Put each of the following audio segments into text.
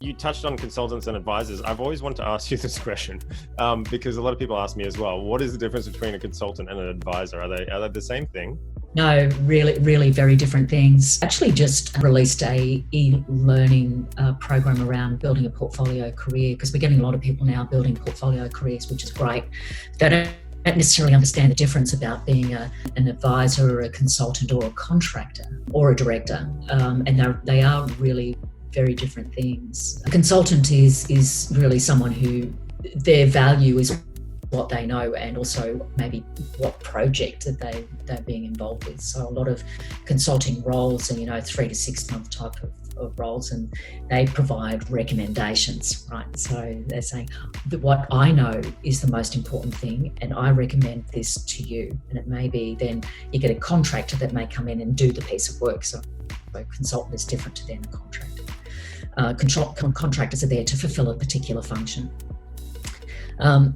you touched on consultants and advisors. I've always wanted to ask you this question because a lot of people ask me as well, what is the difference between a consultant and an advisor? Are they the same thing? No, really very different things. Actually just released a e-learning program around building a portfolio career, because we're getting a lot of people now building portfolio careers, which is great. They don't necessarily understand the difference about being an advisor or a consultant or a contractor or a director. And they are really very different things. A consultant is really someone who their value is what they know and also maybe what project that they're being involved with. So a lot of consulting roles are 3 to 6 month type of roles, and they provide recommendations, right? So they're saying that what I know is the most important thing and I recommend this to you. And it may be then you get a contractor that may come in and do the piece of work. So a consultant is different to then a contractor. Contractors are there to fulfill a particular function.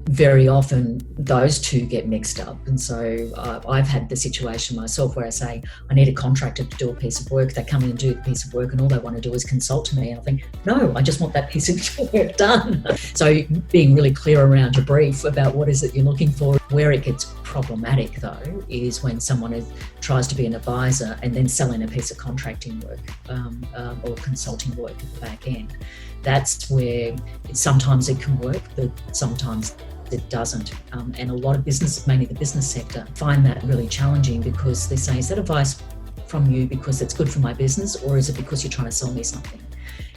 Very often those two get mixed up, and so I've had the situation myself where I say I need a contractor to do a piece of work. They come in and do the piece of work and all they want to do is consult to me, and I think, no, I just want that piece of work done. So being really clear around your brief about what is it you're looking for. Where it gets problematic though is when someone tries to be an advisor and then sell in a piece of contracting work or consulting work at the back end. That's where sometimes it can work, but sometimes it doesn't. And a lot of businesses, mainly the business sector, find that really challenging because they say, is that advice from you because it's good for my business, or is it because you're trying to sell me something?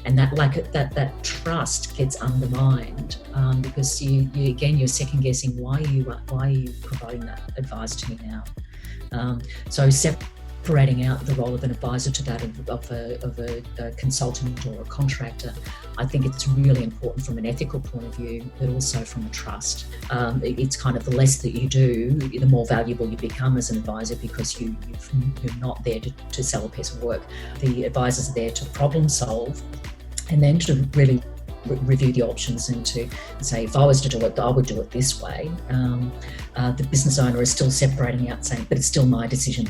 And that trust gets undermined because you're second guessing why are you providing that advice to me now. So separating out the role of an advisor to that of a consultant or a contractor, I think it's really important from an ethical point of view, but also from a trust. It's kind of the less that you do, the more valuable you become as an advisor, because you're not there to sell a piece of work. The advisors are there to problem solve and then to really review the options and to say, if I was to do it, I would do it this way. The business owner is still separating out, saying, but it's still my decision.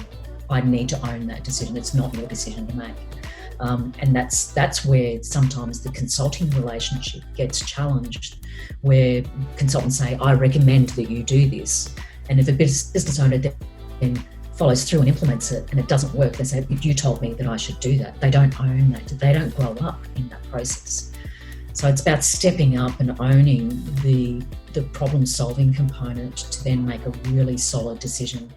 I need to own that decision. It's not your decision to make. And that's where sometimes the consulting relationship gets challenged, where consultants say, I recommend that you do this. And if a business owner then follows through and implements it and it doesn't work, they say, you told me that I should do that. They don't own that. They don't grow up in that process. So it's about stepping up and owning the problem-solving component to then make a really solid decision